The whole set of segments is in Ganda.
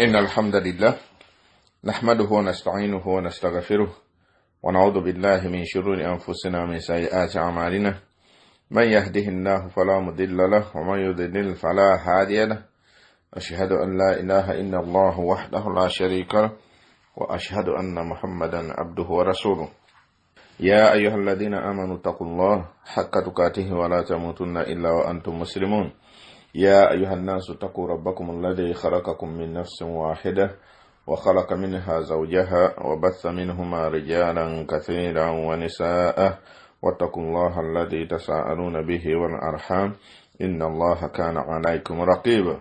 إن الحمد لله نحمده ونستعينه ونستغفره ونعوذ بالله من شرور أنفسنا ومن سيئات أعمالنا من يهده الله فلا مضل له ومن يضلل فلا هادي له أشهد أن لا إله إلا الله وحده لا شريك له وأشهد أن محمدا عبده ورسوله يا أيها الذين آمنوا اتقوا الله حق تقاته ولا تموتن إلا وأنتم مسلمون يا أيها الناس اتقوا ربكم الذي خلقكم من نفس واحدة وخلق منها زوجها وبث منهما رجالا كثيرا ونساء واتقوا الله الذي تساءلون به والأرحام إن الله كان عليكم رقيبا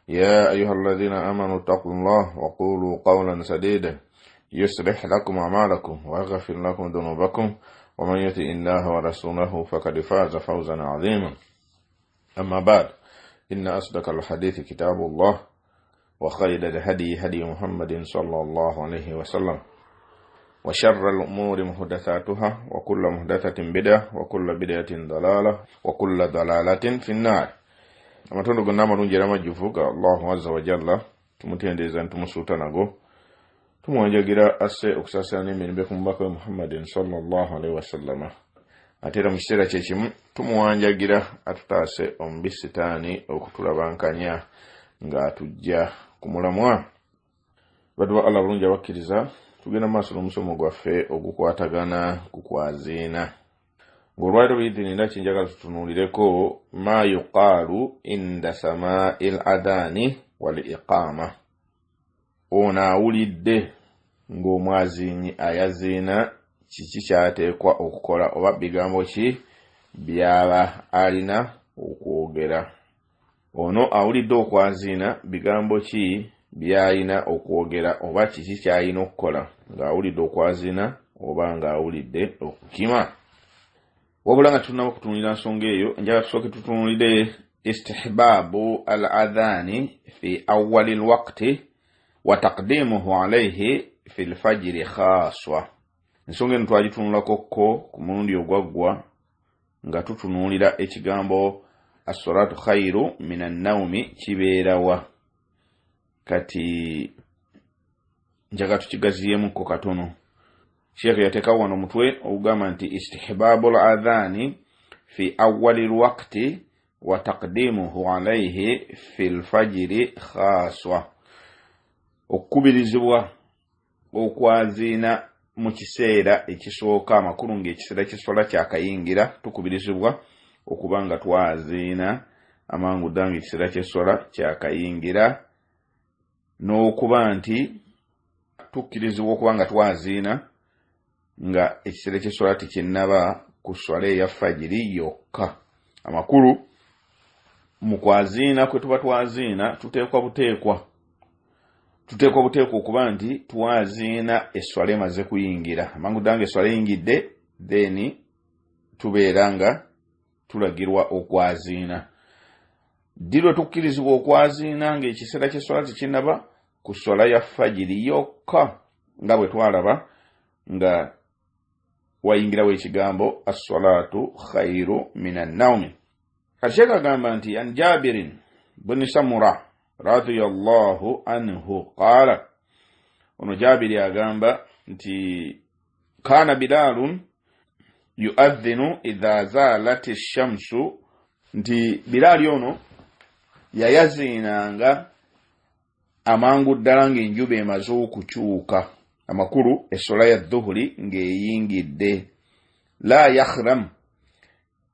يا أيها الذين آمنوا اتقوا الله وقولوا قولا سديدا يصلح لكم أعمالكم ويغفر لكم ذنوبكم ومن يطع الله ورسوله فقد فاز فوزا عظيما أما بعد إن أصدق الحديث كتاب الله وخير الهدي هدي محمد صلى الله عليه وسلم وشر الأمور محدثاتها وكل محدثة بدعة وكل بدعة ضلالة وكل ضلالة في النار أما تقول قلنا مرون جرام جفوك الله عز وجل تمتين ديزان تمسوطنغو تمواجه أسي أكساساني من بكم بكم محمد صلى الله عليه وسلم atera mukisera kyekimu tumuwanjagira atutaase omubisitaani okutulabankanya nga atujja ku mulamwa badwa Allah bulungi abakkiriza tugenda maaso n'omusomo gwaffe ogukwatagana ku kwaziina ng'olwaliro biidhinira kinjagala tutunuulireko ma yuqaalu inda samaa'il adhaani wal iqaama ono awulidde ng'omwaziinyi ayaziina kiki kyateekwa okukola oba bigambo ki byaba alina okwogera. Ono awulidde okwaziina bigambo ki byalina okwogera oba kiki kyalina okukola ng'awulidde okwaziina oba ng'awulidde okukima. Wabula nga tulina okutunuulira nsonga eyo njagala tusooke tutunuulire istihbaabu al adhaani fi awwali al waqti wa taqdimuhu alayhi fi al fajri khaaswa. Ensonga eno twagitunulako ku mulundi ogwaggwa nga tutunuulira ekigambo as-salatu khairu minan nawmi kibeerawa. Kati njaga tukigaziyemukko katono. Sheikh yateeka wano omutwe ogugamba nti istihbabul adhaani fi awwali alwaqti wa taqdimuhu alayhi fil fajri khaswa. Okubirizibwa okwaziina mu kiseera ekisooka amakulu ng'ekiseera ky'eswala kyakayingira tukubirizibwa okuba nga twaziina amangu ddanga ekiseera ky'eswala kyakayingira n'okuba nti tukkirizibwa okuba nga twaziina nga ekiseera ky'eswala tekinnaba ku swala eya fajiri yokka. Amakulu mu kwaziina kwe tuba twaziina tuteekwa buteekwa okuba nti twaziina eswala emaze kuyingira. Amangu ddanga eswala eyingidde then tubeera nga tulagirwa okwaziina. Ddi lwe tukkirizibwa okwaziina ng'ekiseera ky'eswala tekinnaba ku swala ya fajiri yokka nga bwe twalaba nga wayingirawo ekigambo as-salatu khairu minan nawmi. Sheikh agamba nti an Jabirin bin Samura radiyallahu anhu qala, ono Jabiri agamba nti kana Bilalun yuadhinu idha zalati shamsu, nti Bilali ono yayaziinanga amangu ddala ng'enjuba emaze okukyuka, amakulu essola ya dhuhuri ng'eyingidde. La yakhram,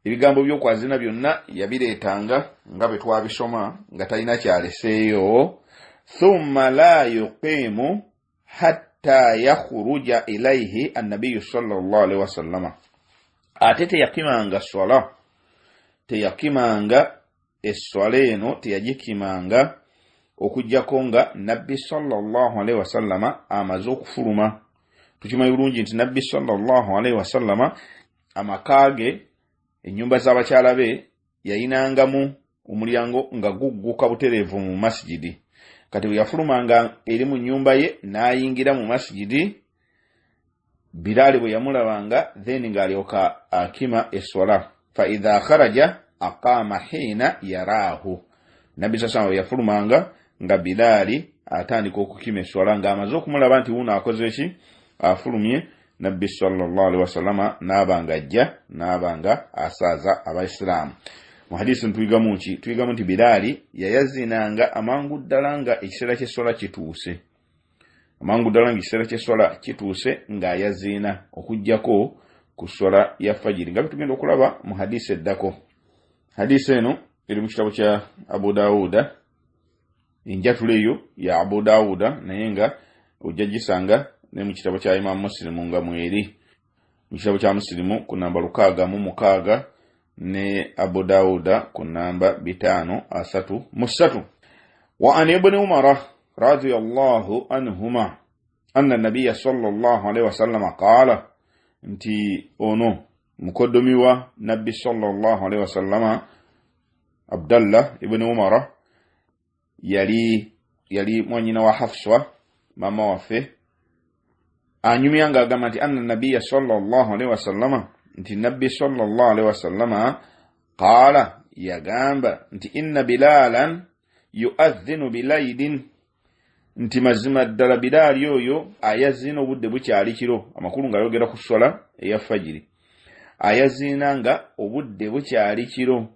ebigambo by'okwaziina byonna yabireetanga nga bwe twabisoma nga talina kyaleseeyo. Thumma la yuqimu hatta yakhruja ilayhi annabiyu sallallahu alaihi wasallama. Ate teyakimanga swala, teyakimanga esswala eno teyagikimanga okujjako nga nabbi sallallahu alaihi wasallama amaze okufuluma. Tukimanyi bulungi nti nabbi sallallahu alaihi wasallama amakaage ennyumba z'abakyala be yayinangamu omulyango nga gugguka butereevu mu masjidi. Kati bwe yafulumanga eri mu nnyumba ye n'ayingira mu masjidi, Bilaali bwe yamulabanga then ng'alyoka akima eswala. Fa idha kharaja aqama hina yaraahu. Nabbi sallallahu alaihi wasallama yafulumanga nga Bilaali atandika okukima esswala ng'amaze okumulaba nti wuno akoze ki afulumye. Nabbi sallallahu alaihi wasallama n'abanga ajja n'abanga asaaza abaisiraamu. Mu hadisi tuyigamu ki? Tuyigamu nti Bilaali yayazinanga amangu ddala nga ekiseera ky'esswala kituuse. Amangu ddala nga ekiseera ky'esswala kituuse ng'ayaziina okuggyako ku sswala ya fajiri nga bitugenda okulaba mu hadisi eddako. Hadisi eno eri mu kitabo kya Abu Dawuda, enjatula eyo ya Abu Dawuda naye nga ojja gisanga ne mu kitabo kya Imam Muslim nga mweri. Mu kitabo kya Muslim ku namba 606 ne Abu Dawuda ku namba 533. Wa an ibn Umar radiyallahu anhuma anna nabiyya sallallahu alaihi wasallam qala, nti ono mukoddomiwa Nabbi sallallahu alaihi wasallam Abdullah ibn Umar yali mwanyina wa Hafsa mama waffe, anyumyanga agamba nti anna nabiyya sallallahu alaihi wasallam, nti Nabbi sallallahu alaihi wasallam qala, yagamba nti inna Bilalan yu'adhdhinu bilaydin, nti mazima ddala Bilaali oyo ayaziina obudde bukyali kiro. Amakulu nga yogera ku sswala eya fajiri, ayaziina nga obudde bukyali kiro.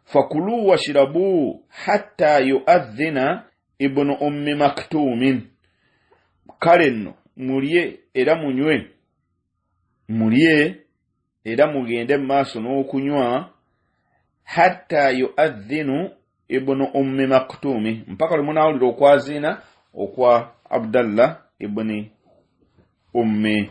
Fakulu washrabu hatta yu'adhdhina ibnu ummi maktumin, kale nno mulye era munywe, mulye era mugende maaso n'okunywa hatta yu'adhdhinu ibnu ummi maktumi, mpaka lwe munaawulira okwaziina okwa Abdallah ibn ummi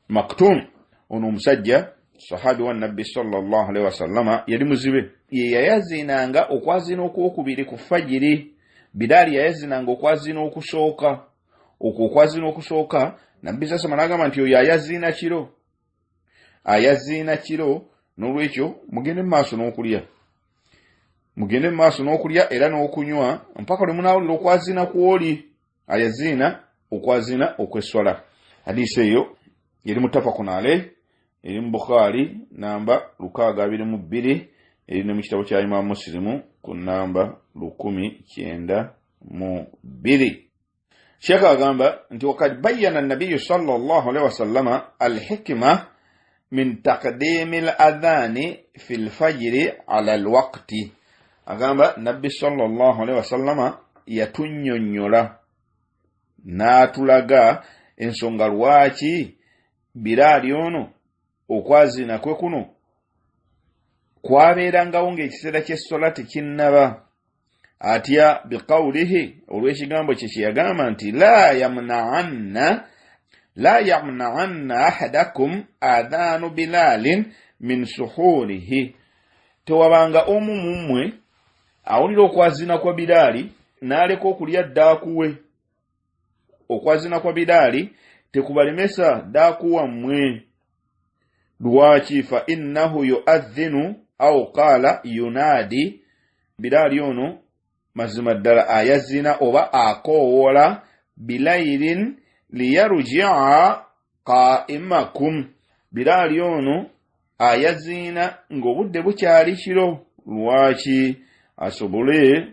maktum. Ono omusajja sahabi wa Nabbi sallallahu alaihi wasallama yali muzibe, ye yayaziinanga okwaziina okwokubiri ku fajiri. Bilaali yayaziinanga okwaziina okusooka. Okwo okwaziina okusooka Nabbi sasa n'agamba nti oyo ayaziina kiro, ayaziina kiro. N'olwekyo mugende maaso n'okulya, mugende maaso n'okulya era n'okunywa mpaka lwe munaawulira okwaziina kw'oli. Ayaziina okwaziina okw'esswala. Hadisi eyo yeri muttafaqun alayhi, eri mu Bukhari namba 622, eri ne mu kitabo kya Imam Muslim ku namba 1092. Sheikh agamba nti wakad bayyana an-nabiy sallallahu alayhi wasallam al-hikma min taqdim al-adhan fi al-fajr ala al-waqti. Agamba Nabbi sallallahu alayhi wasallam yatunnyonnyola n'atulaga ensonga lwaki Bilaali ono okwaziina kwe kuno kwabeerangawo ng'ekiseera ky'essola tekinnaba. Atya biqawlihi, olw'ekigambo kye kyeyagamba nti la yamna'anna ahadakum adhaanu Bilaalin min suhurihi, tewabanga omu mu mmwe awulira okwaziina kwa Bilaali n'aleka okulya ddaakuwe. Okwaziina kwa Bilaali tekubalemesa ddaaku wammwe. Lwaki? Fa innahu yu'adhdhinu aw qala yunaadi, Bilaali ono mazima ddala ayaziina oba akoowola bilayrin liyarji'a qa'imakum, Bilaali ono ayaziina ng'obudde bukyali kiro. Lwaki? Asobole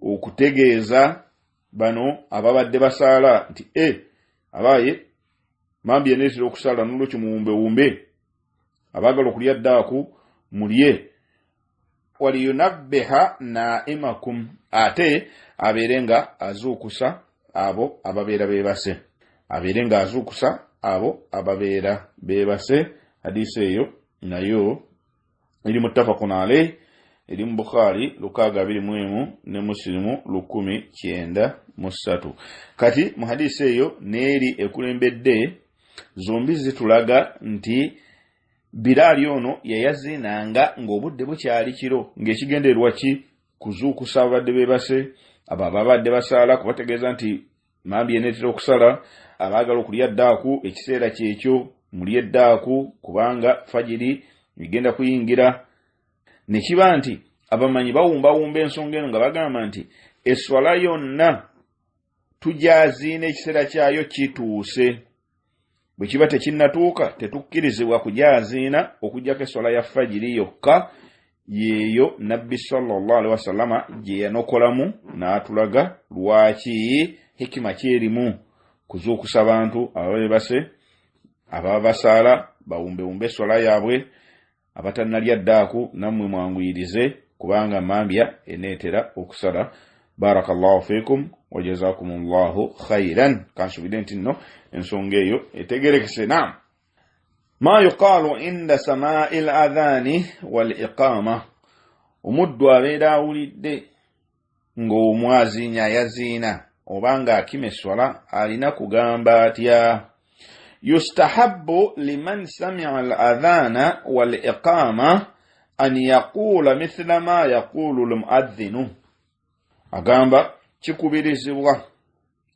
okutegeeza bano ababadde basaala nti abaye mambi eneetera okusala n'olwekyo muwumbewumbe, abaagala okulya ddaaku mulye. Waliyunabbiha na'imakum, ate abeere nga azuukusa abo ababeera beebase, abeere nga azuukusa abo ababeera beebase. Hadisi eyo nayo eri muttafaqun alayhi, eri mu Bukhari 621 ne Muslimu 1093. Kati mu hadisi eyo neeri ekulembedde zombi zitulaga nti Bilaali ono yayaziinanga ng'obudde bukyali kiro, ng'ekigendererwa ki? Kuzuukusa ababadde beebase, abo ababadde basaala, kubategeeza nti mambi eneetera okusala, abaagala okulya ddaaku ekiseera kyekyo mulye ddaaku kubanga fajiri igenda kuyingira. Ne kiba nti abamanyi bawumbawumba ensonga eno nga bagamba nti esswala yonna tujaaziina ekiseera kyayo kituuse. Bwe kiba tekinnatuuka tetukkirizibwa kujaaziina okugyako esswala ya fajiri yokka yeyo nabbi sallallahu alaihi wasallama gye yanokolamu n'atulaga lwaki hikima kyerimu kuzuukusa abantu ababase ababa basaala bawumbewumbe swala yaabwe abatannalya ddaaku nammwe mwanguyirize kubanga mambya eneetera okusala. Barakallahu fikum wa jazakumullahu khairan. Kansubire nti nno ensonga eyo etegerekese. Naam, ma yuqaalu inda sama'il adhani wal iqama. Omuddu abeera awulidde ng'omwazinya yaziina obanga akime swala alina kugamba atya? Yustahabbu liman sami'a al-adhana wal iqama an yaqula mithla ma yaqulu al-mu'adhdhinu. Agamba kikubirizibwa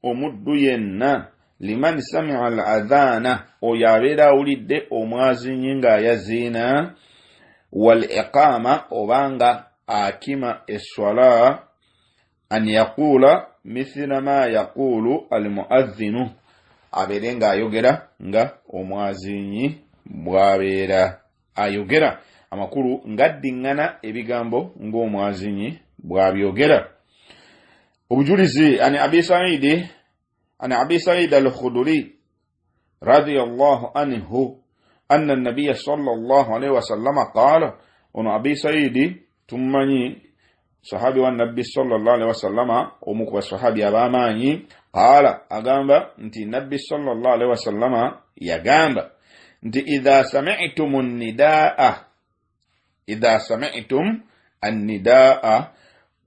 omuddu yenna liman sami'a al-adhana oyo abeera awulidde omwazinyi ng'ayaziina wal iqama obanga akima eswala an yaqula mithla ma yaqulu al-mu'adhdhinu abeere ng'ayogera nga omwazinyi bw'abeera ayogera, amakulu ng'addiŋŋana ebigambo ng'omwazinyi bw'abyogera. Obujulizi an Abi Sa'id al-Khudri radiyallahu anhu anna an-nabiy sallallahu alayhi wa sallam qala. Ono Abi Sa'id tummanyi sahabi wa nabbi sallallahu alayhi wa sallama omu ku basahabi ab'amaanyi. Qala agamba nti nabbi sallallahu alayhi wa sallama yagamba nti idha sami'tum an-nidaa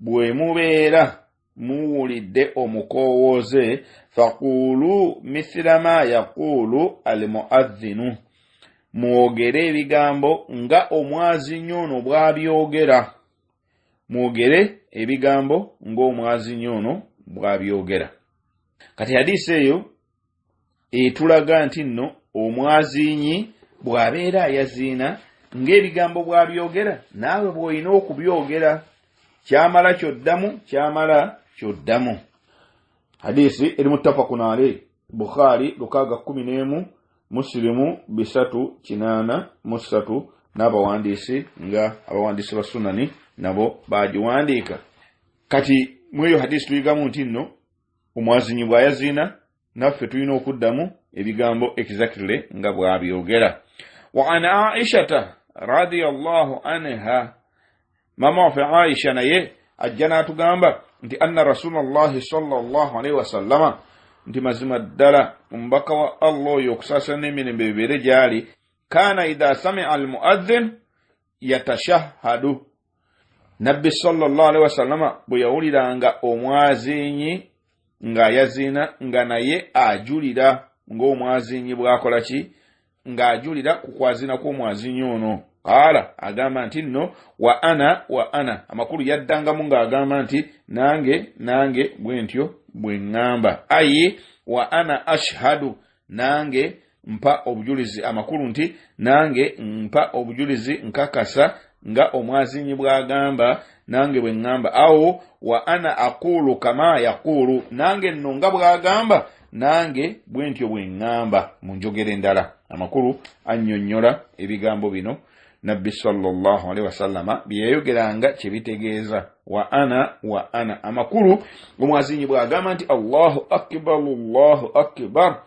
bwe mubeera muwulidde omukowooze faqulu mithla ma yaqulu al-mu'adhdhinu mwogere ebigambo nga omwazinyi ono bw'abyogera. Mwogere ebigambo ng'omwazinyi ono bw'abyogera. Kati hadisi eyo etulaga nti nno omwazinyi bw'abeera ayaziina ng'ebigambo bw'abyogera naawe bw'olina okubyogera. Kyamala kyoddamu, kyamala kyoddamu. Hadisi eri muttafaqun alayhi. Bukhari 611, Muslimu 383 n'abawandiisi nga abawandiisi ba sunani nabo bagiwandiika. Kati mweyo hadisi tuyigamu nti nno omwazinyi bw'ayaziina naffe tulina okuddamu ebigambo exactly nga bw'abyogera. Wa an Aishata radiyallahu anha, mama waffe Aisha naye ajja n'atugamba nti anna Rasulullahi sallallahu alayhi wa sallama nti mazima ddala omubaka wa Allah oyo okusaasana n'emirembe bibeere gy'ali kaana idha sami'a al-mu'adhdhin yatashahhadu. Nabbi sallallahu alayhi wa sallama bwe yawuliranga omwazinyi ng'ayaziina nga naye ajulira ng'omwazinyi bw'akola ki? Ng'ajulira ku kwazina kw'omwazinyi ono. Qala agamba nti nno wa ana amakulu yaddangamu ng'agamba nti nange bwe ntyo bwe ŋŋamba. Ayi wa ana ashhadu, nange mpa obujulizi, amakulu nti nange mpa obujulizi nkakasa nga omwazinyi bw'agamba nange bwe ŋŋamba. Awo wa ana aqulu kama yaqulu, nange nno nga bw'agamba nange bwe ntyo bwe ŋŋamba mu njogera endala. Amakulu annyonnyola ebigambo bino nabbi sallallahu alaihi wasallama byeyayogeranga kye bitegeeza. Wa ana amakulu omwazinyi bw'agamba nti Allahu akbar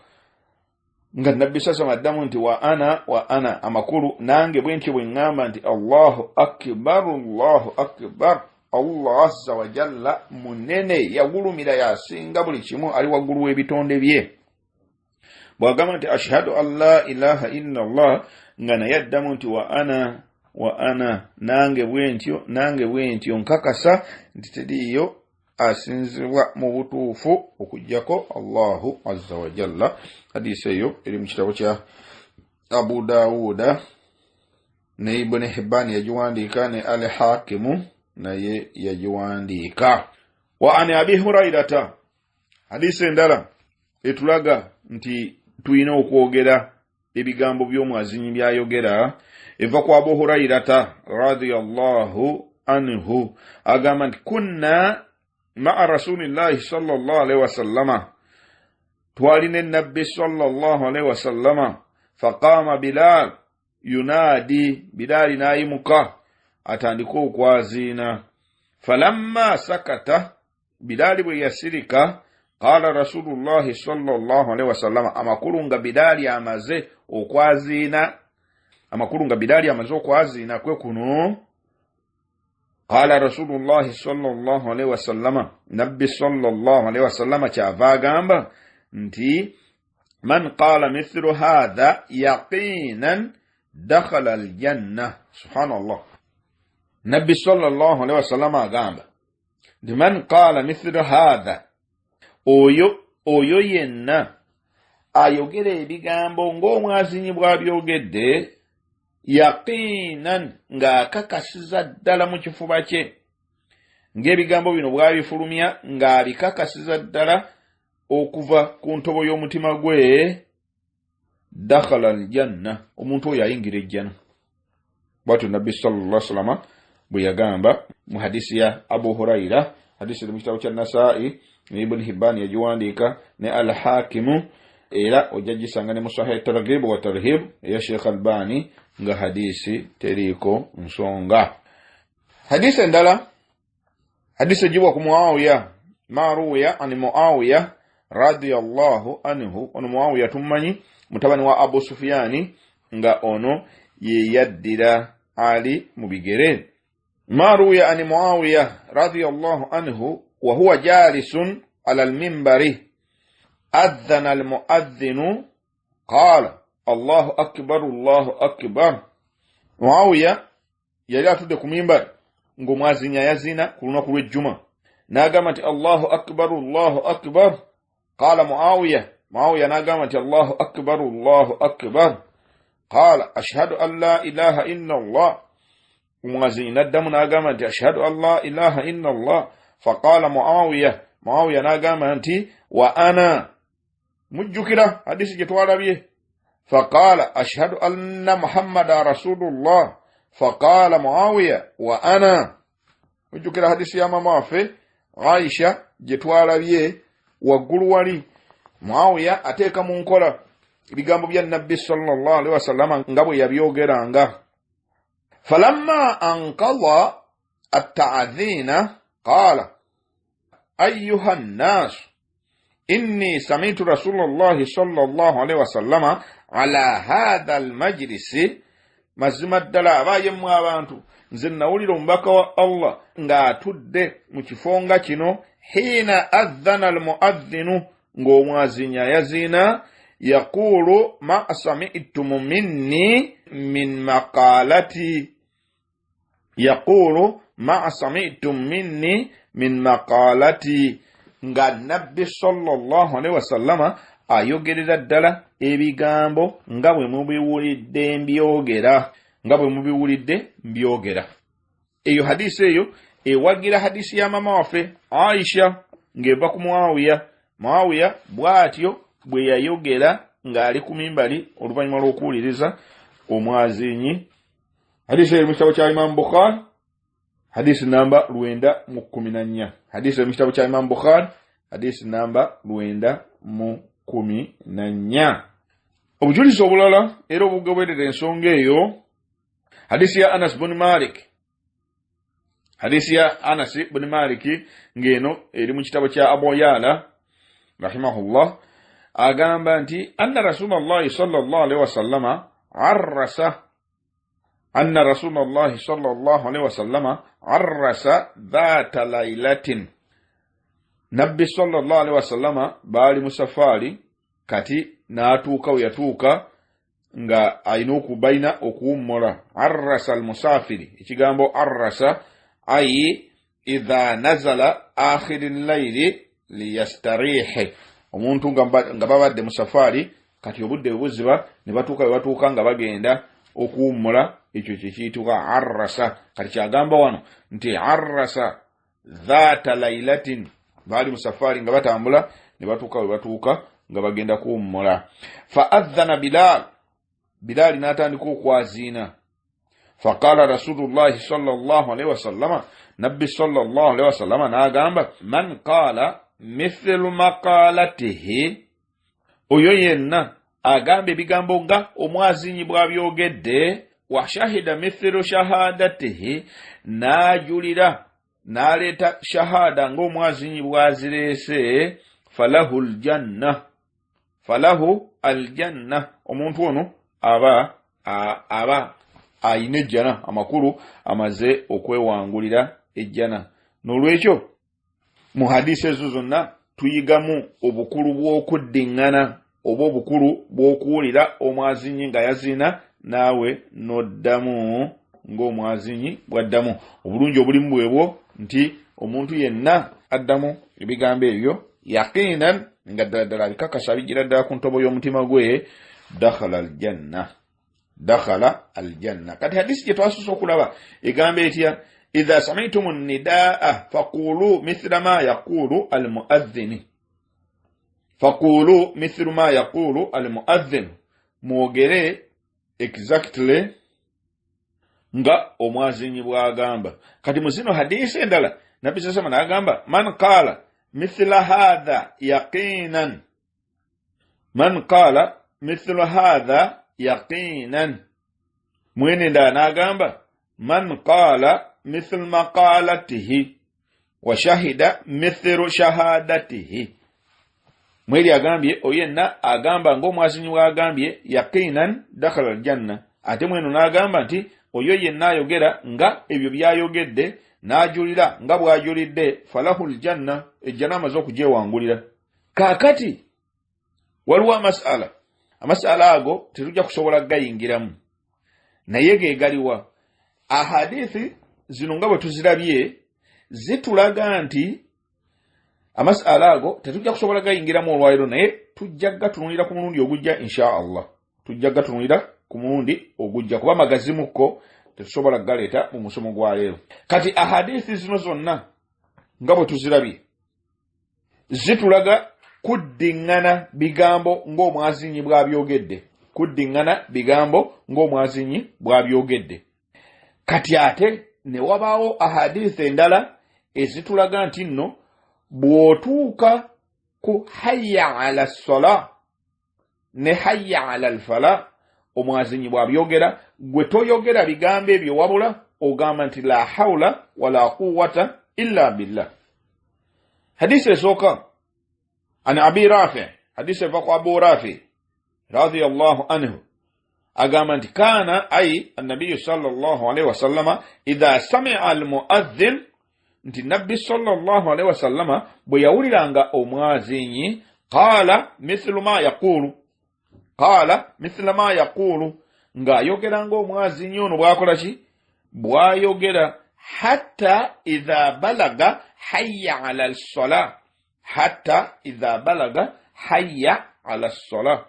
nga nabbi sasa addamu nti wa ana amakulu nange bwe ntyo bwe ŋŋamba nti Allahu akbar. Allah azza wa jalla munene yagulumira yasinga buli kimu, ali waggulu w'ebitonde bye. Bw'agamba nti ashhadu an la ilaha illa Allah nga naye addamu nti wa ana nange bwe ntyo nkakasa nti teriyo asinzibwa mu butuufu okujjako Allahu azza wa jalla. Hadisi eyo eri mu kitabo kya Abu Dawuda ne Ibn Hibban yagiwandiika ne al-Hakimu naye yagiwandiika. Wa an Abi Hurairata, hadisi endala etulaga nti tuyina okwogera ebigambo by'omwazinyi byayogera eva ku Abu Hurairata radiyallahu anhu agamba nti kunna ma'a rasulillahi sallallahu alaihi wasallama, twalina nabbi sallallahu alaihi wasallama faqama Bilal yunadi, Bilali nayimuka atandika okwaziina. Falamma sakata, Bilaali bwe yasirika, qala Rasulullahi sallallahu alaihi wasallam, amakulu nga Bilaali amaze okwaziina, kwe kuno, qala Rasulullahi sallallahu alaihi wasallam, nabbi sallallahu alaihi wasallam kyava agamba nti man qala mithlu hadha yaqinan dakhala aljanna. Subhanallah. Nabbi sallallahu alaihi wasallam agamba nti man qala mithlu hadha, oyo yenna ayogera ebigambo ng'omwazinyi bw'abyogedde, yaqinan ng'akakasiza ddala mu kifuba kye, ng'ebigambo bino bw'abifulumya ng'abikakasiza ddala okuva ku ntobo y'omutima gwe, dakhala aljanna, omuntu oyo ayingira ejjana. Bw'atyo Nabbi sallallahu alaihi wasallam bwe yagamba mu hadisi ya Abu Huraira, hadisi eri mu kitabo kya Nasaa'i ne Ibn Hibban yagiwandiika ne Al-Hakimu, era ojja gisanga ne mu Sahih Targhib wa Tarhib eya Sheikh Albani nga hadisi teriiko nsonga. Hadisi endala, hadisi ejibwa ku Muawiya, maruya ani Muawiya radiyallahu anhu. Ono Muawiya tumanyi mutabani wa Abu Sufyani, nga ono ye yaddira Ali mu bigere. Maruya ani Muawiya radiyallahu anhu wa huwa jalisun ala al-minbari adhana al-muadhdhinu qala Allahu akbar Allahu akbar. Muawiya yali atudde ku minbari ng'omwazinya yazina ku lunaku lw'ejjuma, n'agamba nti Allahu akbar Allahu akbar. Qala Muawiya n'agamba nti Allahu akbar Allahu akbar. Qala ashhadu an la ilaha illa Allah. Omwazinyi n'addamu n'agamba nti ashhadu an la ilaha illa Allah. Faqala Muawiya n'agamba nti wa ana, mujjukira hadisi gye twalabye. Faqala ashhadu anna Muhammada rasulullah. Faqala Muawiya wa ana, mujjukira hadisi ya mama waffe Aisha gye twalabye waggulu wali. Muawiya ateeka mu nkola ebigambo bya Nabbi sallallahu alaihi wasallam nga bwe yabyogeranga. Falamma anqadha at-ta'dhina qala ayyuha an-nas inni sami'tu Rasulullahi sallallahu alaihi wasallam ala hadha al-majlisi. Mazima ddala abayemu abantu, nze nawulira omubaka wa Allah ng'atudde mu kifonga kino, hina adhana al-muadhdhinu, ng'omwazinya yazina, yaqulu ma sami'tum minni min maqalati, yaqulu ma sami'tum minni min maqalati, nga Nabbi sallallahu alaihi wasallama ayogerera ddala ebigambo nga bwe mubiwulidde mbyogera. Eyo hadisi eyo ewagira hadisi ya mama waffe Aisha ng'eva ku Muawiya bw'atyo bwe yayogera ng'ali ku mimbali oluvannyuma lw'okuwuliriza omwazinyi. Hadisi eri mu kitabo kya Imam Bukhari, hadisi namba 914. Hadisi eri mu kitabo kya Imam Bukhari, hadisi namba 914. Obujulizi obulala era obugoberera ensonga eyo, hadisi ya Anas bin Malik. Hadisi ya Anas bin Malik ngeno eri mu kitabo kya Abu Yala rahimahullah, agamba nti anna Rasulullah sallallahu alaihi wasallam arrasa, anna Rasulullah sallallahu alaihi wasallam arrasa dhata lailatin. Nabbi sallallahu alaihi wasallam bali musafari kati n'atuuka we yatuuka nga ayina okubaina okuwummula. Arrasa al-musafiri, ekigambo arrasa ayi idha nazala akhiri al-layli liyastarihe, omuntu nga babadde mu safari kati obudde buziba ne batuuka we batuuka nga bagenda okuwummula, ekyo kiyitibwa arrasa. Kati kyagamba wano nti arrasa dhata lailatin, bali mu safari nga batambula ne batuuka we batuuka nga bagenda kuwummula. Fa adhana Bilal n'atandika okwaziina. Faqala Rasulullahi sallallahu alaihi wasallam, Nabbi sallallahu alaihi wasallam n'agamba man qala mithlu maqalatihi, oyo yenna agamba ebigambo nga omwazinyi bw'abyogedde, wa shahida mithlu shahadatihi najulira naleta shahada ng'omwazinyi bwazirese falahu aljanna omuntu ono aba ayina ejjana amakulu amaze okwewangulira ejjana. Nolwekyo mu hadisi ezo zonna tuyigamu obukulu bw'okuddiŋŋana oba obukulu bw'okuwulira omwazinyi nga yazina naawe noddamu ng'omwazinyi bw'addamu. Obulungi obulimu bwebwo nti omuntu yenna addamu ebigambo ebyo yaqinan nga ddala abikakasa bigira ddala ku ntobo y'omutima gwe, dakhala aljanna. Kati hadisi gye twasusa okulaba egamba etya idha sami'tumu nidaa faqulu mithla ma yaqulu almuadhdhin. Faqulu mithlu ma yaqulu almuadhdhin, mwogere exactly nga omwazinyi bw'agamba. Kati mu zino hadisi endala nabbi sallallahu alayhi wasallam n'agamba man qala mithla hadha yaqinan, man qala mithla hadha yaqinan. Mwene endala n'agamba man qala mithla maqalatihi wa shahida mithlu shahadatihi. Mweli agambye oyenna agamba ng'omwazinyi bw'agambye yaqinan dakhala aljanna. Ate mweno n'agamba nti oyo yenna ayogera nga ebyo byayogedde n'ajulira nga bw'ajulidde falahu aljanna, ejjana amaze okugyewangulira. Kaakati waliwo amasala ago tetujja kusobola gayingiramu, naye geegaliwa. Ahadithi zino nga bwe tuzirabye zitulaga nti amasala ago tetujja kusobola gayingiramu olwaliro, naye tujja gatunulira ku mulundi ogujja insha Allah. Tujja gatunulira ku mulundi ogujja kuba magazimukko tetusobola galeeta mu musomo gwa leero. Kati ahadithi zino zonna nga bwe tuzirabye zitulaga kuddiŋŋana bigambo ng'omwazinyi bw'abyogedde, kuddiŋŋana bigambo ng'omwazinyi bw'abyogedde. Kati ate ne wabaawo ahadithi endala ezitulaga nti nno bw'otuuka ku hayya ala ssola ne hayya ala alfala omwazinyi bw'abyogera, gwe toyogera bigambo ebyo wabula ogamba nti la hawla wala quwwata illa billah. Hadisi esooka an abi rafi, hadisi eva ku abu rafi radiyallahu anhu agamba nti kana ay annabiyu sallallahu alayhi wasallama idha sami'a almuadhdhin, nti nabbi sallallahu alayhi wasallama bwe yawuliranga omwazinyi qala mithlu ma yaqulu, ng'ayogeranga omwazinyi ono bw'akola ki, bw'ayogera hatta idha balaga hayya ala as-salah, hatta idha balaga hayya ala as-salah.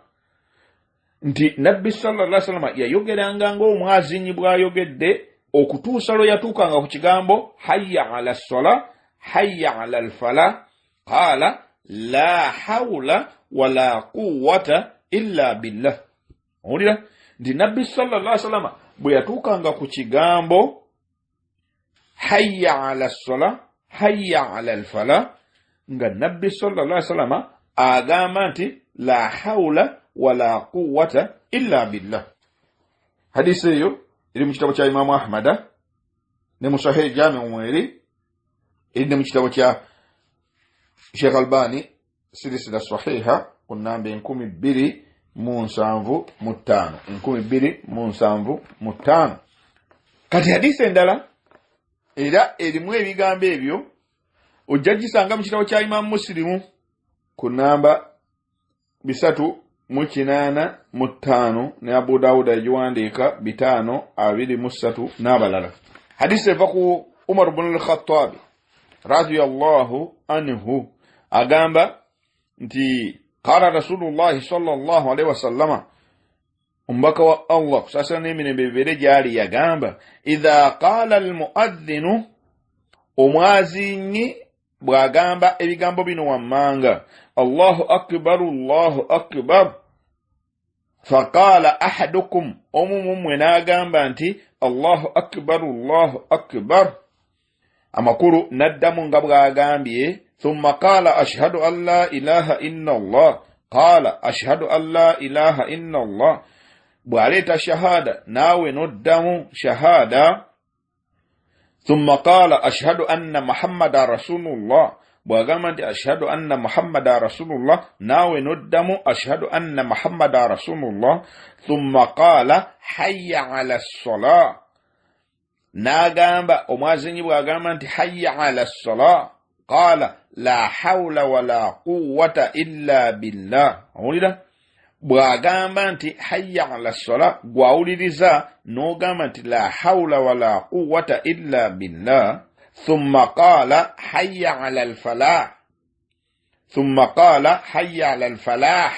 Nti nabbi sallallahu alayhi wasallam yayogeranga ng'omwazinyi bw'ayogedde okutuusa lwe yatuukanga ku kigambo hayya ala as-salah hayya ala al-falah qala la hawla wala quwwata illa billah. Owulira nti nabbi sallallahu alayhi wasallam bwe yatuukanga ku kigambo hayya ala as-salah hayya ala al-falah nga nabbi sallallahu alayhi wasallam agamba nti la hawla wala quwwata illa billah. Hadisi eyo eri mu kitabo kya Imamu Ahmada ne mu Sahih Jami umweri, eri ne mu kitabo kya Sheikh Albani silsila sahiha ku namba 275. Kati hadisi endala era erimu ebigambo ebyo ojja gisanga mu kitabo kya Imamu Muslimu ku namba 385 ne Abu Dawuda yagiwandiika 523 n'abalala. Hadisi eva ku Umar ibn al-Khattab radiyallahu anhu agamba nti qala Rasulullah sallallahu alayhi wasallama, umbaka wa Allah kusasa n'emirembe bibere gyali yagamba idha qala al-muadhdhinu, omwazinyi bw'agamba ebigambo bino wammanga Allahu akbar faqala ahadukum, omumwe n'agamba nti Allahu akbar, amakulu naddamu nga bw'agambye thumma qala ashhadu an la ilaha illa Allah, qala ashhadu an la ilaha illa Allah, bw'aleeta shahada naawe n'oddamu shahada. Thumma qaala ashhadu anna muhammada rasulullah, bw'agamba nti ashhadu anna muhammada rasulullah naawe n'oddamu ashhadu anna muhammada rasulullah. Thumma qaala hayya ala ssalaa, n'agamba omwazinyi bw'agamba nti hayya ala ssalaa qaala la hawla wala quwwata illa billah. Owulira bw'agamba nti hayya ala ssalaa gwawuliriza n'ogamba nti la hawla wala quwwata illa billah. Thumma qaala hayya ala al-falah, thumma qaala hayya ala al-falah,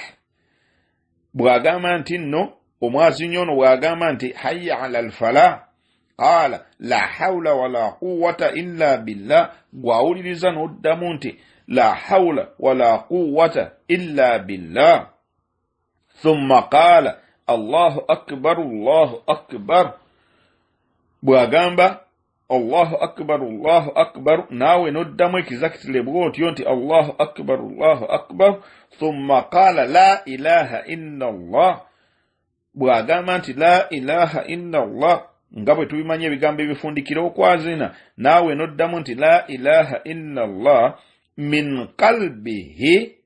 bw'agamba nti nno omwazinyi ono bw'agamba nti hayya ala al-falah qaala la hawla wala quwwata illa billah, gwawuliriza n'oddamu nti la hawla wala quwwata illa billah. Thumma qaala Allahu akbar Allahu akbar, bw'agamba Allahu akbar naawe n'oddamu exactly bw'otyo nti Allahu akbar. Thumma qaala la ilaha illa Allah, bw'agamba nti la ilaha illa Allah nga bwe tubimanya ebigambo ebifundikira okwazina, naawe n'oddamu nti la ilaha illa Allah min qalbihi.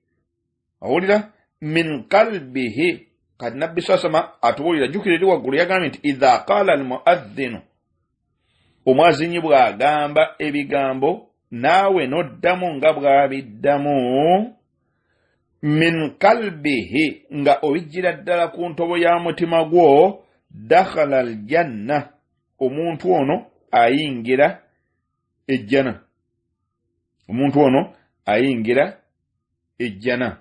Awulira min qalbihi. Kati nabbi sasama atuwulira jukira eri waggulu yagambye nti idha qaala almuadhdhinu, omwazinyi bw'agamba ebigambo naawe n'oddamu nga bw'abiddamu. Min qalbihi, nga obijjira ddala ku ntobo ya mutima gwo. Dakhala aljanna, omuntu ono ayingira ejjana, omuntu ono ayingira ejjana.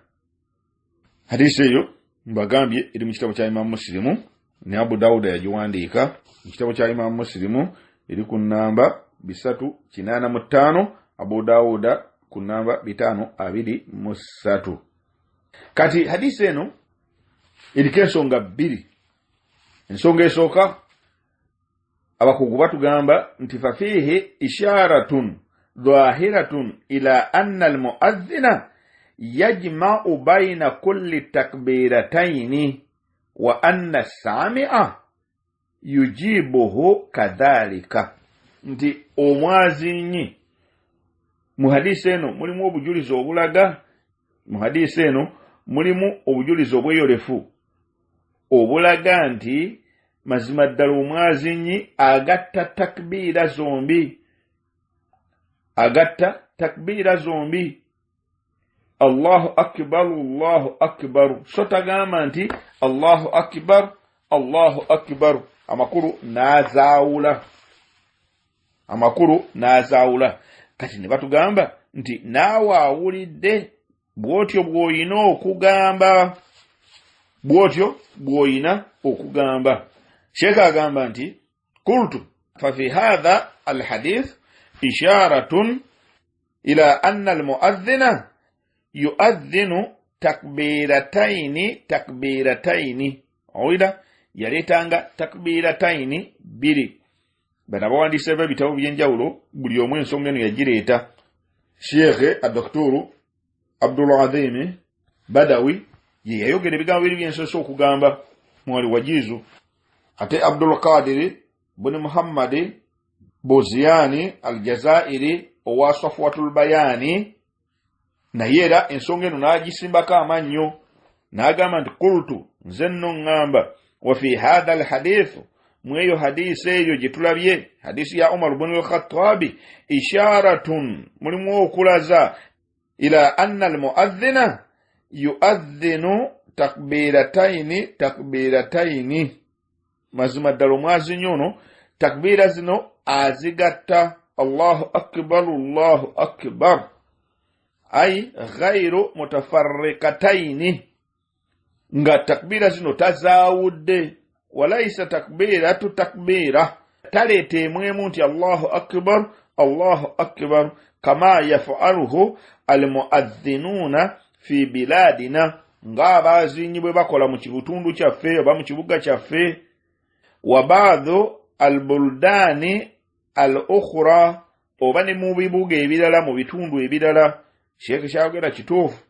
Hadisi eyo mbagambye eri mu kitabo kya Imam Muslimu, ne Abu Dawuda yagiwandiika mu kitabo kya Imam Muslimu, eri ku namba 385, Abu Dawuda ku namba 523. Kati hadisi eno eriko ensonga bbiri. Ensonga esooka abakugu batugamba nti fafihi isharatun dhahiratun ila anna almuadhdhina yajma'u bayna kulli takbirataini wa anna as-sami'a yujibuhu kadhalika. Nti omwazinyi mu hadisi eno mulimu obujulizi obulaga, mu hadisi eno mulimu obujulizi obweyolefu obulaga nti mazima ddala omwazinyi agatta takbiira zombi, agatta takbiira zombi. Allahu akbar Allahu akbar, so tagamba nti Allahu akbar Allahu akbar. Amakulu n'azaawula. Kati ne batugamba nti naawe awulidde bw'otyo bw'olina okugamba, bw'otyo bw'olina okugamba. Sheikh agamba nti qultu fa fi hadha alhadith isharatun ila anna almuadhdhina yuadhdhinu takbirataini. Owulira yaleetanga takbirataini bbiri. Bano abawandiise ebitabo by'enjawulo buli omu ensonga eno yagireeta. Sheikh Dr. Abdul Azim Badawi ye yayogera ebigambo biri byensoso okugamba mwali wajizu. Ate Abdul Qadir bin Muhammad Boziani Aljazairi owa Safwatul Bayani naye era ensonga eno n'agisimbako amannyo n'agamba nti qultu, nze nno ngamba, wa fi hadha alhadithu, mweyo hadisi eyo gitulabye, hadisi ya Umar ibn al-Khattabi, isharatun, mulimu okulaza, ila anna almuadhdhina yuadhdhinu takbirataini. Mazima ddala omwazinyi ono takbiira zino azigatta. Allahu akbar Allahu akbar, ay ghayru mutafarriqataini, nga takbiira zino tazaawudde. Walaysa takbiratu takbira, taleeta emwemu nti Allahu akbar Allahu akbar kama yaf'aluhu almuadhdhinuna fi biladina, ng'abazinyi bwe bakola mu kibutundu kyaffe oba mu kibuga kyaffe. Wa ba'dhu albuldani al-ukhra, oba ne mu bibuga ebirala, mu bitundu ebirala. Sheikh kyayogera kituufu.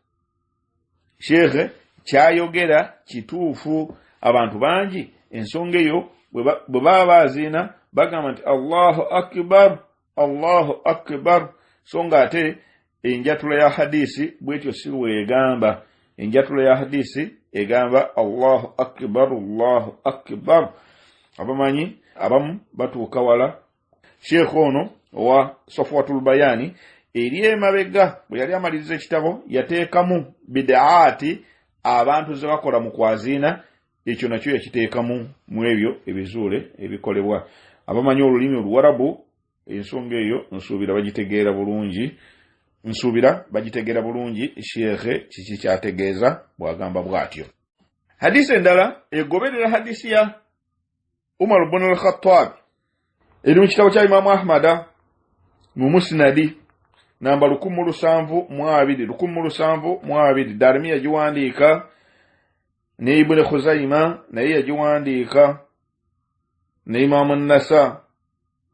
Sheikh kyayogera kituufu. Abantu bangi ensonga eyo bwe baba baziina bagamba nti Allahu akbar Allahu akbar. So nga ate enjatula ya hadisi bwetyo si weegamba. Enjatula ya hadisi egamba Allahu akbar Allahu akbar. Abamanyi abamu batuuka wala Sheikh ono wa Safwatul Bayani eri emabega bwe yali amaliriza ekitabo yateekamu bid'aati abantu ze bakola mu kwaziina, ekyo nakyo yakiteekamu mu ebyo ebizuule ebikolebwa. Abamanyi olulimi Oluwarabu ensonga eyo nsuubira bagitegeera bulungi Sheikh kiki kyategeeza bwagamba bw'atyo. Hadisi endala egoberera hadisi ya Umar ibn al-Khattab eri mu kitabo kya Imam Ahmad mu Musnadi namba 1722 Darimi yagiwandiika ne Ibn Khuzaima naye yagiwandiika ne Imam an-Nasa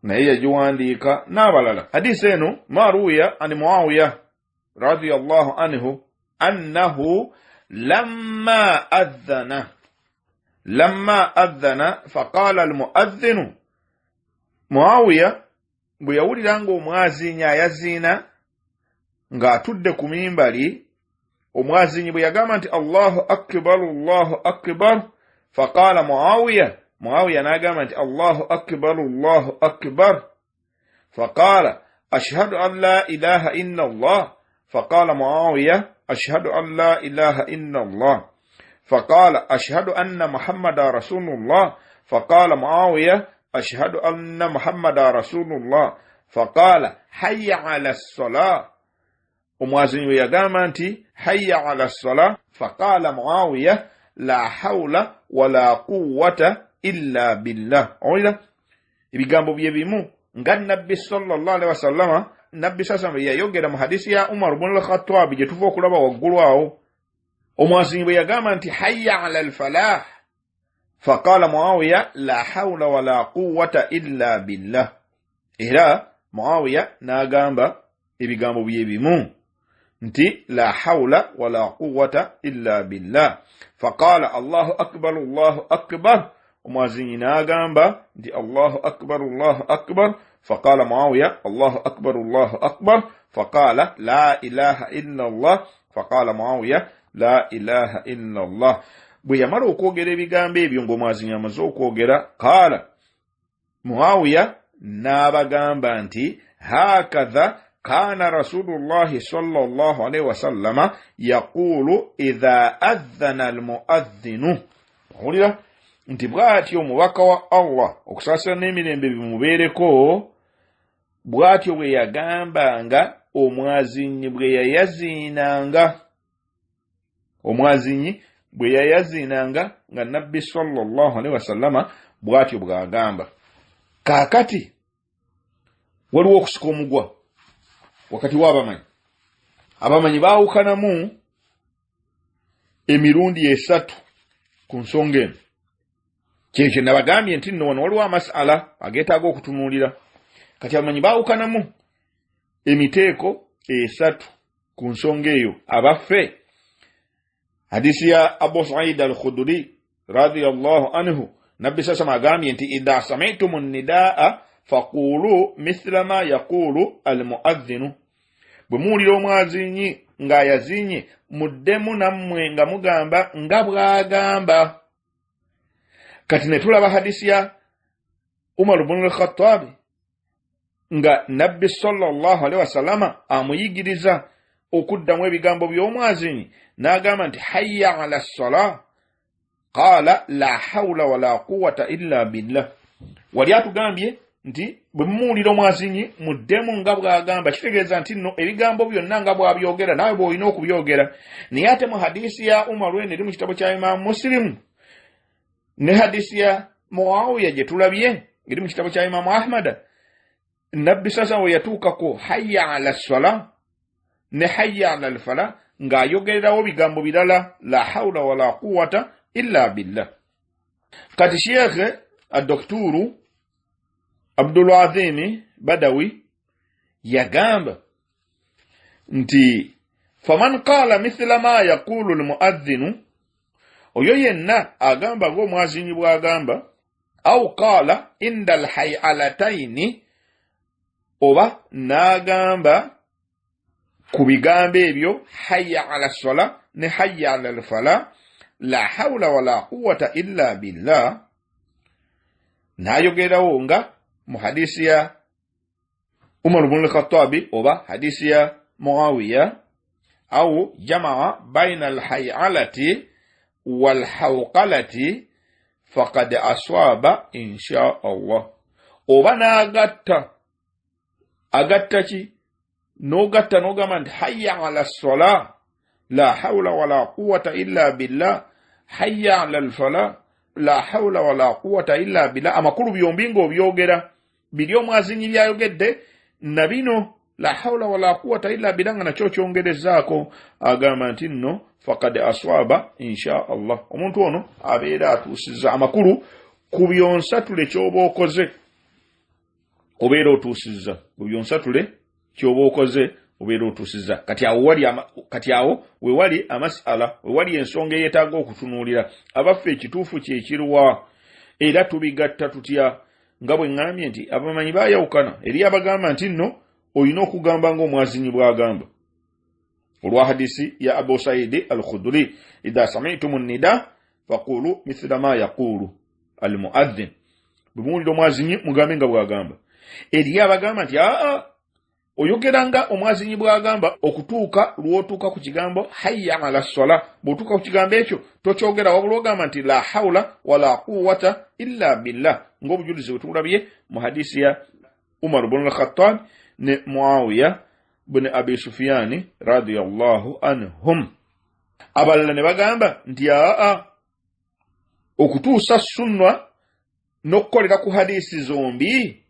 naye yagiwandiika n'abalala. Hadisi eno maruya an Muawiya radiyallahu anhu annahu lamma adhana faqala al-muadhdhin. Muawiya bwe yawulira nga omwazinyi ayaziina ng'atudde ku mimbali, omwazinyi bwe yagamba nti Allahu akbar Allahu akbar, faqala Muawiya n'agamba nti Allahu akbar Allahu akbar, faqala ashhadu an la ilaha illa Allah, faqala Muawiya ashhadu an la ilaha illa Allah, faqala ashhadu anna Muhammadan rasulullah, faqala Muawiya ashhadu anna Muhammadan rasulullah, faqala hayya ala as-salah. Omwazinyi we yagamba nti hayya ala as-salah, faqala Muawiya la hawla wala quwwata illa billah. Oila ebigambo bye bimu nga Nabbi sallallahu alaihi wasallama Nabbi sasa yayogera mu hadisi ya Umar ibn al-Khattab je tuva okulaba waggulu awo. Omwazinyi bwe yagamba nti hayya ala al-falah, faqala Muawiya la hawla wala quwwata illa billah. Era Muawiya n'agamba ebigambo bye bimu nti la hawla wala quwwata illa billah. Faqala Allahu akbar Allahu akbar. Omwazinyi n'agamba nti Allahu akbar Allahu akbar. Faqala Muawiya Allahu akbar Allahu akbar. Faqala la ilaha illa Allah. Faqala Muawiya la ilaha illa Allah. Bwe yamala okwogera ebigambo ebyo ng'omwazinyi amaze okwogera, qala Muawiya n'abagamba nti hakadha kana Rasulullahi sallallahu alaihi wasallama yaqulu idha adhana al-muadhdhinu. Olira nti bw'atyo omubaka wa Allah okusaasira n'emirembe bimubeereko, bw'atyo bwe yagambanga omwazinyi bwe yayaziinanga. Omwazinyi bwe yayaziinanga nga Nabbi sallallahu alaihi wasallama bw'atyo bw'agamba. Kaakati waliwo okusika omugwa wakati w'abamanyi. Abamanyi baawukanamu emirundi 3 ku nsonga eno. Kyekyo nabagambye nti nno wano waliwo amasala ageetaaga okutunuulira. Kati abamanyi baawukanamu emiteeko 3 ku nsonga eyo. Abaffe hadisi ya Abu Sa'id al-Khudri radiyallahu anhu Nabbi sasa agambye nti idha sami'tumun nidaa faqulu mithla ma yaqulu al-muadhdhin. Bwe muwulira omwazinyi ng'ayazinye muddemu nammwe nga mugamba nga bw'agamba. Kati ne tulaba hadisi ya Umar ibn al-Khattab nga Nabbi sallallahu alaihi wasallama amuyigiriza okuddamu ebigambo by'omwazinyi n'agamba nti hayya ala as-salah, qala la hawla wala quwwata illa billah. Wali atugambye nti bwe muwulira omwazinyi muddemu nga bw'agamba, kitegeeza nti nno ebigambo byonna nga bw'abyogera nawe bw'olina okubyogera. Naye ate mu hadisi ya Umar wene eri mu kitabo kya Imam Muslim ne hadisi ya Muawiya gye tulabye eri mu kitabo kya Imam Ahmad, Nabbi sasa we yatuukako hayya ala as-salah ne hayya ala al-falah ng'ayogererawo bigambo birala la hawla wala quwwata illa billah. Kati Sheikh ad-Dokturu Abdul Azim Badawi yagamba nti faman qala mithla ma yaqulu al-muadhdhin, oyo yenna agamba ng'omwazinyi bw'agamba au qala inda alhayalataini oba n'agamba ku bigambo ebyo hayya ala sala ne hayya ala alfala la hawla wala quwwata illa billah n'ayogerawo nga mu hadisi ya Umar ibn al-Khattabi oba hadisi ya Muawiya au jamaa baina alhayalati walhawqalati faqad aswaba insha Allah oba n'agatta ki n'ogamba nti hayya ala sala la hawla wala quwwata illa billah hayya ala alfala la hawla wala quwwata illa billah amakulu byombi ng'obyogera biri omwazinyi byayogedde na bino la hawla wala quwwata illa billah nga nakyo kyongerezaako agamba nti nno faqad aswaba insha Allah omuntu ono abeera atuusizza amakulu ku byonsatule ky'oba okoze obeera otuusizza ku byonsatule ky'oba okoze obeera otuusizza kati awo we wali amasala we wali ensonga eyeetaaga okutunuulira abaffe ekituufu kyekirwa era tubigatta tutya nga bwe ŋŋambye nti abamanyi baayawukana eri abagamba nti nno olina okugamba ng'omwazinyi bw'agamba olwa hadisi ya Abu Saidi al-Khudri idha sami'tum an-nida faqulu mithla ma yaqulu al-mu'adhdhin bumuulira omwazinyi mugambe nga bw'agamba eri abagamba nti oyogeranga omwazinyi bw'agamba okutuuka lw'otuuka ku kigambo hayya ala sala bw'otuuka ku kigambo ekyo tokyogera wabula ogamba nti la hawla wala quwwata illa billah ng'obujulizi bwe tulabye mu hadisi ya Umar ibn al-Khattab ne Muawiya ibn Abi Sufyan radiyallahu anhum abalala ne bagamba nti okutuusa sunna n'okukolera ku hadisi zombi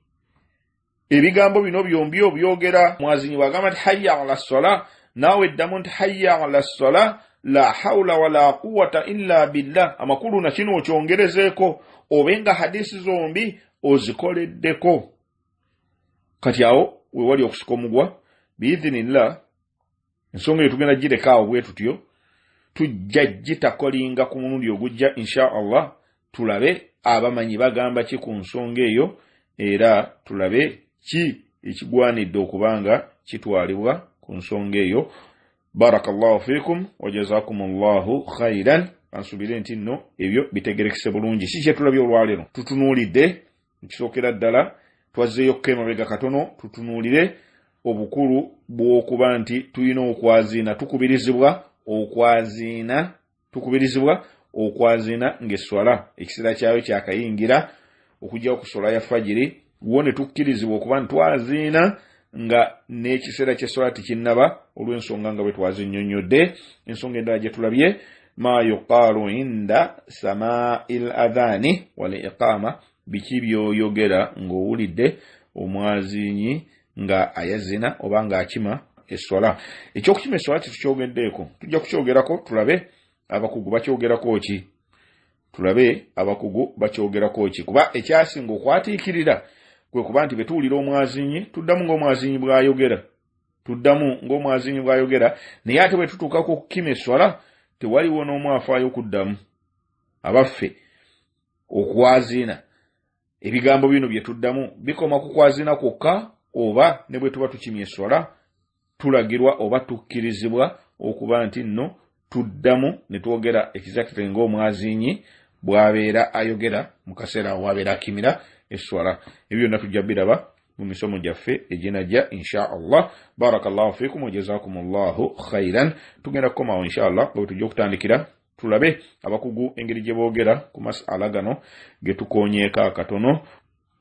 ebigambo bino byombi obyogera mwazinyi bw'agamba nti hayya ala sala naawe eddamu nti hayya ala sala la hawla wala quwwata illa billah amakulu na kino okyongerezeeko obenga hadisi zombi ozikoleddeko kati awo we wali okusika omugwa biidhinillah ensonga eyo tugenda gireka bwe tutyo tujja gitakolinga ku mulundi ogujja insha Allah tulabe abamanyi bagamba ki ku nsonga eyo era tulabe ki ekigwanidde okubanga kitwalibwa ku nsonga eyo. Barakallahu fikum wa jazakumullahu khairan. Ansubire nti nno ebyo bitegerekese bulungi si kye tulabye olwaleero tutunuulidde nkisookera ddala twazzeeyo kemabega katono tutunuulire obukulu bw'okuba nti tulina okwaziina tukubirizibwa okwaziina ng'esswala ekiseera kyayo kyakayingira okujja okuswala ya fajiri wone tukkirizibwa okuba ntwaziina nga n'ekiseera ky'esswala tekinnaba olw'ensonga nga bwe twazinnyonnyodde. Ensonga endala gye tulabye ma yuqaalu inda samaa'il adhaani wal iqaama biki by'oyogera ng'owulidde omwazinyi nga ayazina oba ng'akima esswala. Ekyokukima esswala tetukyogeddeeko tujja kukyogerako tulabe abakugu bakyogerako ki kuba ekyasinga okwatiikirira kwe kuba nti betuwulira omwazinyi tuddamu ng'omwazinyi bw'ayogera naye ate bwe tutuukako okukima esswala tewaliwo n'omu afaayo okuddamu abaffe okwaziina ebigambo bino bye tuddamu bikoma ku kwaziina kwokka oba ne bwe tuba tukimya esswala tulagirwa oba tukkirizibwa okuba nti nno tuddamu ne twogera exactly ng'omwazinyi bw'abeera ayogera mu kaseera bw'abeera akimira esswala. Ebyo byonna tujja biraba mu misomo gyaffe eginajja insha Allah. Barakallahu fikum wa jazakumullahu khairan. Tugenda kukomawo insha Allah nga tujja okutandikira tulabe abakugu engeri gye boogera ku masala gano ge tukoonyeeko akatono.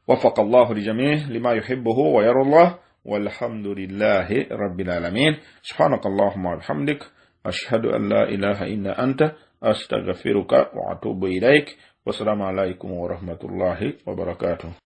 وفق الله لجميع لما يحبه ويرى الله والحمد لله رب العالمين. سبحانك اللهم وبحمدك أشهد أن لا إله إلا أنت أستغفرك وأتوب إليك. والسلام عليكم ورحمة الله وبركاته.